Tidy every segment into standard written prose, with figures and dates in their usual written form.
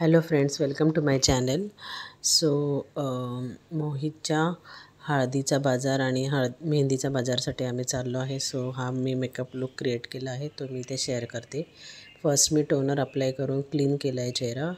Hello friends, welcome to my channel. So मोहितच्या हळदीचा बाजार आणि मेहंदीचा बाजारसाठी आम्ही चाललो आहे. सो हा मी मेकअप लुक क्रिएट केला आहे, तो मी इथे शेअर करते. फर्स्ट मी टोनर अप्लाय करून क्लीन केला आहे चेहरा.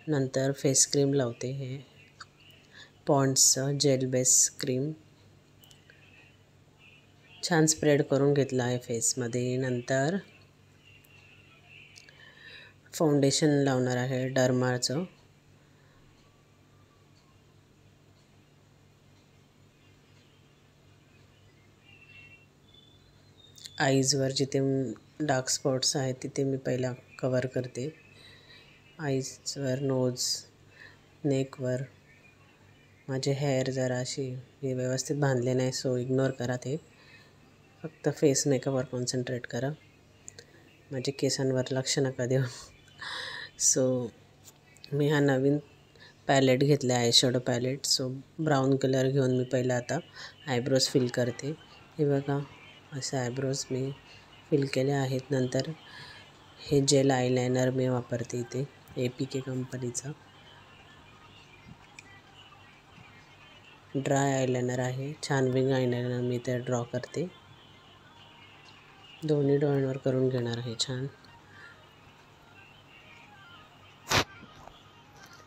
नंतर फेस क्रीम लावते. हे पॉन्ड्सचं जेल बेस क्रीम छान स्प्रेड करून घेतला आहे फेसमध्ये. नंतर फाउंडेशन लावणार आहे डर्माचं. आईजवर जिथे डार्क स्पॉट्स आहेत तिथे मी पहिला कवर करते. आईजवर, नोज, नेकवर. माझे हेअर जरा अशी हे व्यवस्थित बांधले नाही, सो इग्नोर करा ते. फक्त फेस मेकअपवर कॉन्सन्ट्रेट करा. माझे केसांवर लक्ष नका देऊ. सो मी हा नवीन पॅलेट घेतला आहे, shadow palette. So brown colour घेऊन मी पहिला आता आयब्रोज फिल करते. हे बघा, असे आयब्रोज मी फिल केले आहेत. नंतर हे जेल आयलायनर मी वापरते इथे, APK कंपनीचा ड्राय आयलायनर आहे. छान विंग आयलायनर मी इथे ड्रॉ करते. दोन्ही डोळ्यांवर करून घेणार आहे. छान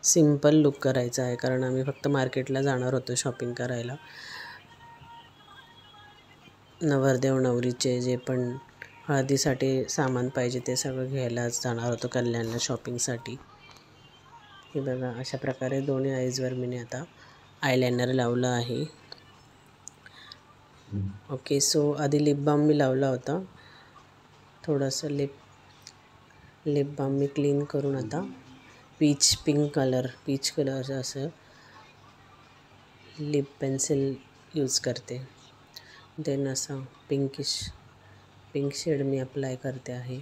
सिम्पल लुक करायचा आहे, कारण आम्ही फक्त मार्केटला जाणार होतो शॉपिंग करायला. नवरदेव नवरीचे जे पण हळदीसाठी सामान पाहिजे ते सगळं घ्यायलाच जाणार होतो कल्याणला शॉपिंगसाठी. हे बघा, अशा प्रकारे दोन्ही आईजवर मी आता आयलायनर लावलं आहे. ओके, सो आधी लिप बाम मी लावला होता. थोडंसं लिप बाम मी क्लीन करून आता पीच कलरचं असं लिप पेन्सिल यूज करते. देन असं पिंक शेड मी अप्लाय करते आहे.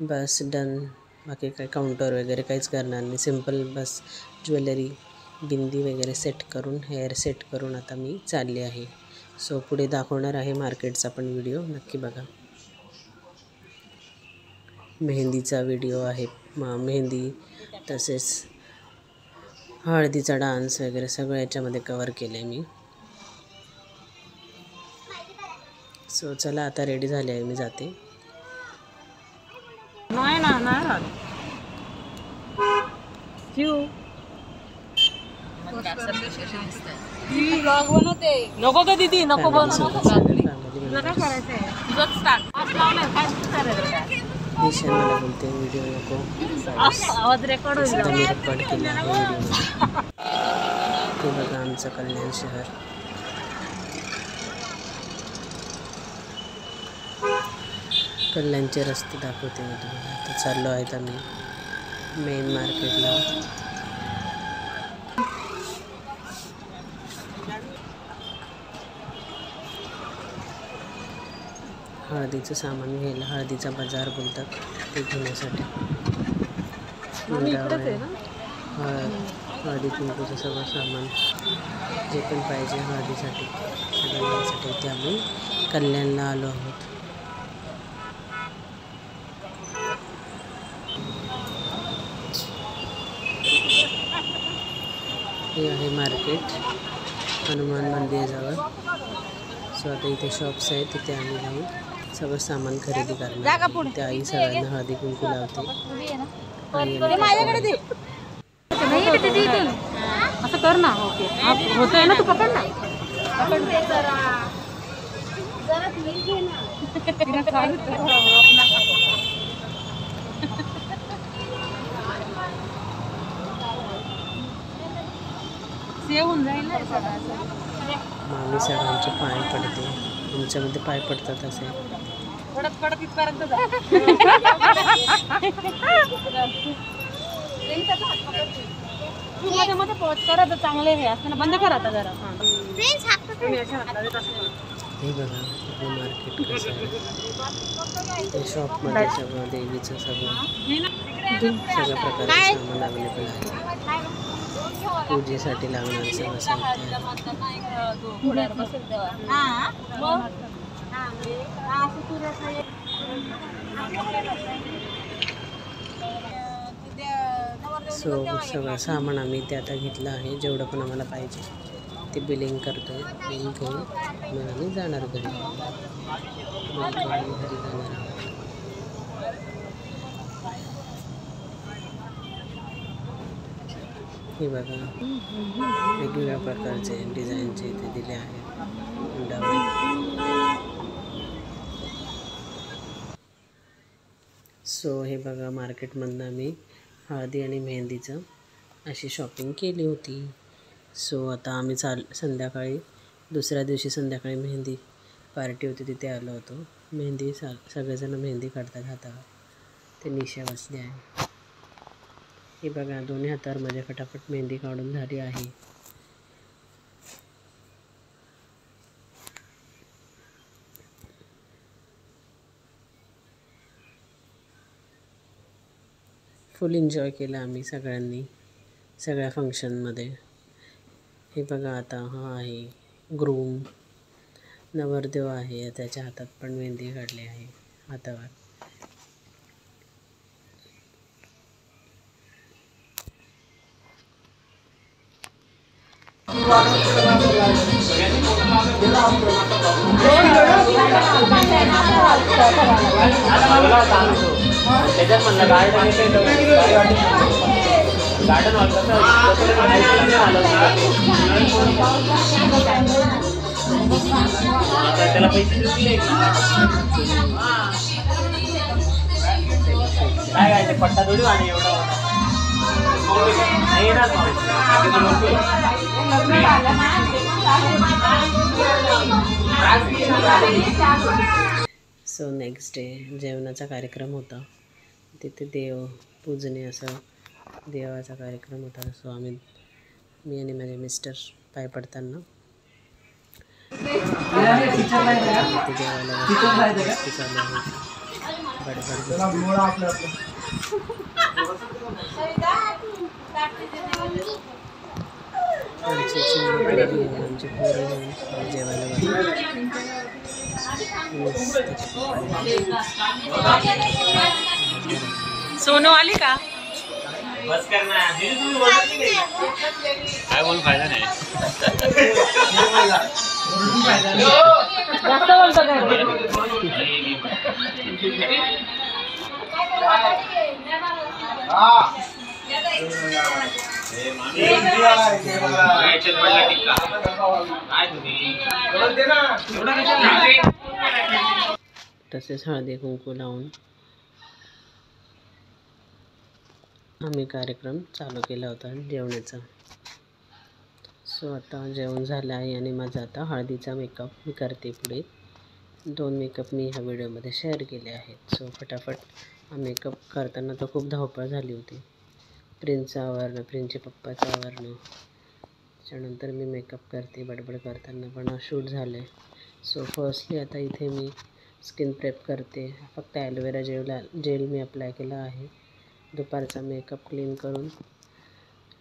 बस डन. बाकी काही काउंटर वगैरे काहीच करणार नाही. सिम्पल बस ज्वेलरी, बिंदी वगैरे सेट करून, हेअर सेट करून आता मी चालली आहे. सो पुढे दाखवणार आहे मार्केटचा पण व्हिडिओ, नक्की बघा. मेहंदीचा व्हिडिओ आहे, मेहंदी तसेच हळदीचा डान्स वगैरे सगळं याच्यामध्ये कवर केलं आहे मी. सो चला, आता रेडी झाले आहे, मी जाते. नाही नको का दीदी, नको बनवू. तुला काय करायचंय? तुझंच टाक. मला बोलते व्हिडिओ नको, आवाज रेकॉर्ड होईल. मी रेकॉर्ड केला आहे व्हिडिओ. ते बघा आमचं कल्याण शहर. कल्याणचे रस्ते दाखवते मी तुम्हाला. आता चाललो आहेत आम्ही मेन मार्केटला. हळदीचं सामान घ्यायला, हळदीचा बाजार बोलतात, ते घेण्यासाठी. हळदी कुंकूचं सगळं सामान जे पण पाहिजे हळदीसाठी सगळ्यांसाठी ते आम्ही कल्याणला आलो आहोत. हे आहे मार्केट हनुमान मंदिराजवळ. सो आता इथे शॉप्स आहेत, तिथे आम्ही जाऊन सगळं सामान खरेदी करणार. त्या आई सगळ्यांना हळदी कुंकू लावते. असं कर ना. ओके, होतंय ना, तू पकड ना. सेवून जाईल. मामी सगळ्यांचे पाय पडते. तुमच्यामध्ये पाय पडतात असे? पडत इथपर्यंत जा. मध्ये मध्ये पोच करा तर चांगले हे असताना बंद करा आता जरा. हे बघा आपलं मार्केट कसं आहे. ते शॉपमध्ये सगळं देवीचं सगळ्या प्रकारचं सामान अवेलेबल आहे. पूजेसाठी लागणारं सगळं साहित्य. सो सगळं सामान आम्ही ते आता घेतलं आहे, जेवढं पण आम्हाला पाहिजे ते बिलिंग करतो आहे. बिल घेऊन मग आम्ही जाणार घरी. बिल करून घरी जाणार आहोत. हे बघा वेगवेगळ्या प्रकारचे डिझाईनचे इथे दिले आहेत हुंडावर. सो हे बघा मार्केटमधनं आम्ही हळदी आणि मेहंदीचं अशी शॉपिंग केली होती. सो आता आम्ही संध्याकाळी दुसऱ्या दिवशी संध्याकाळी मेहंदी पार्टी होती तिथे आलो होतो. मेहंदी सगळेजण मेहंदी काढतात हातावर. ते निशा बसली आहे. हे बघा दोन्ही हातावर माझ्या फटाफट मेहंदी काढून झाली आहे. फुल एन्जॉय केला आम्ही सगळ्यांनी सगळ्या फंक्शनमध्ये. हे बघा आता हा आहे ग्रूम, नवरदेव आहे, त्याच्या हातात पण मेहंदी काढली आहे हातावर. त्याच्यात म्हणलं गार्डन त्याला पैसे काय काय ते पट्टा थोडी आणि एवढा नाही येणार. सो नेक्स्ट डे जेवणाचा कार्यक्रम होता. तिथे देव पूजने असं देवाचा कार्यक्रम होता. सो मी आणि माझे मिस्टर पाय पडताना ते देवाला चालू आहे. आमची पोरं जेवायला सोनू आली का? बस करना काय बोल फायदा नाही. जास्त बोलतो तसेच हळदी कुंकू लावून आम्ही कार्यक्रम चालू केला होता जेवणाचा. सो आता जेवण झालं आहे आणि माझा आता हळदीचा मेकअप मी करते पुढे. 2 मेकअप मी ह्या व्हिडिओमध्ये शेअर केले आहेत. सो फटाफट हा मेकअप करताना तर खूप धावपळ झाली होती. प्रिन्सचं आवरणं, प्रिन्सच्या पप्पाचं आवरणं, त्याच्यानंतर मी मेकअप करते बडबड करताना पण शूट झालं आहे. सो फर्स्टली आता इथे मी स्किन प्रेप करते. फक्त ॲलोवेरा जेल मी अप्लाय केला आहे. दुपारचा मेकअप क्लीन करून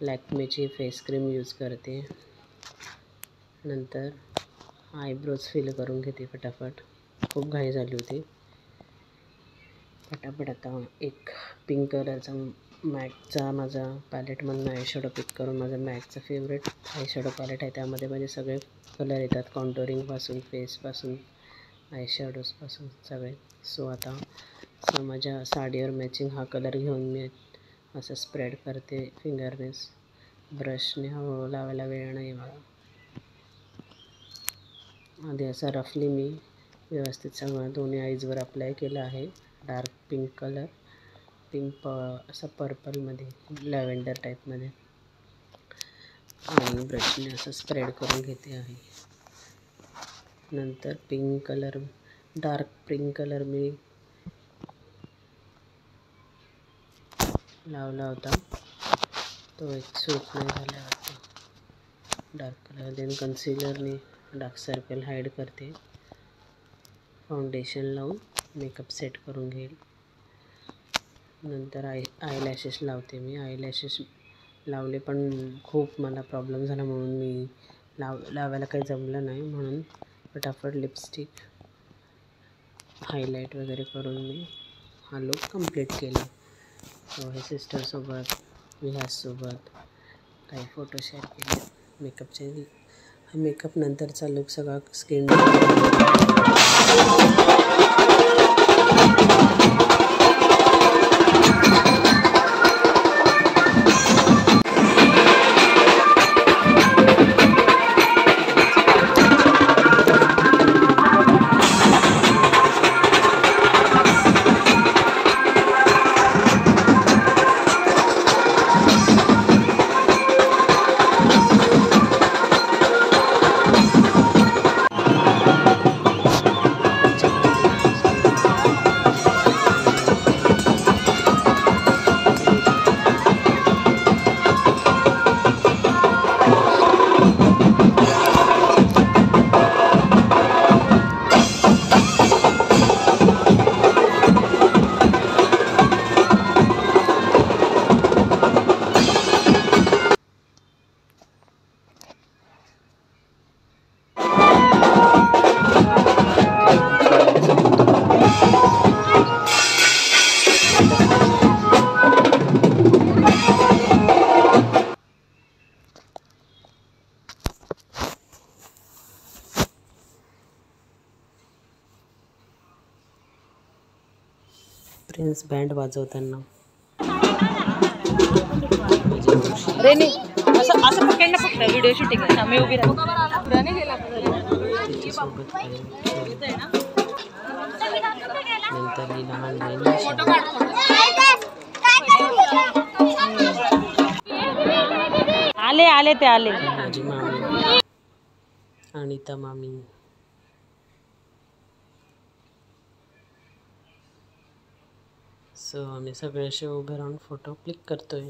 लॅक्मेची फेस क्रीम यूज करते. नंतर आयब्रोज फिल करून घेते फटाफट. खूप घाई झाली होती. फटाफट आता एक पिंक कलरचा मॅटचा माझा पॅलेटमधून आयशॅडो पिक करून माझं मॅटचं फेवरेट आयशॅडो पॅलेट आहे. त्यामध्ये माझे सगळे कलर येतात, कॉन्टोरिंगपासून फेसपासून आयशॅडोजपासून सगळे. सो आता माझ्या साडीवर मॅचिंग हा कलर घेऊन मी असं स्प्रेड करते फिंगरनेस. ब्रशने हळूहळू लावायला वेळ नाही मला. आधी असं रफली मी व्यवस्थित सगळं दोन्ही आईजवर अप्लाय केलं आहे. डार्क पिंक कलर, असं पर्पलमध्ये लॅव्हेंडर टाईपमध्ये, आणि ब्रशने असं स्प्रेड करून घेते आहे. नंतर pink colour, dark pink colour मी लावला होता, तो एक सूट नाही झाला वाटतं डार्क कलर. देन कन्सिलरने डार्क सर्कल हाईड करते. फाउंडेशन लावून मेकअप सेट करून घेईल. नंतर आयलॅशेस लावते मी. आयलॅशेस लावले पण खूप मला प्रॉब्लेम झाला म्हणून मी लावायला काही जमलं नाही, म्हणून फटाफट लिपस्टिक हायलाईट वगैरे करून मी हा लुक कंप्लीट केला. सो हे सिस्टरसोबत ह्यासोबत काही फोटो शेअर केले मेकअपचे. हा मेकअप नंतरचा लुक सगळा स्किन प्रिन्स बँड वाजवताना. रेनी असं असं पकडणं ना फक्त व्हिडिओ शूटिंग मी उभी राहतो. तिच्यासोबत नंतर ही लहान बहीण आले आले ते आले. माझी मामी अनिता मामी. सो आम्ही सगळे असे उभे राहून फोटो क्लिक करतोय.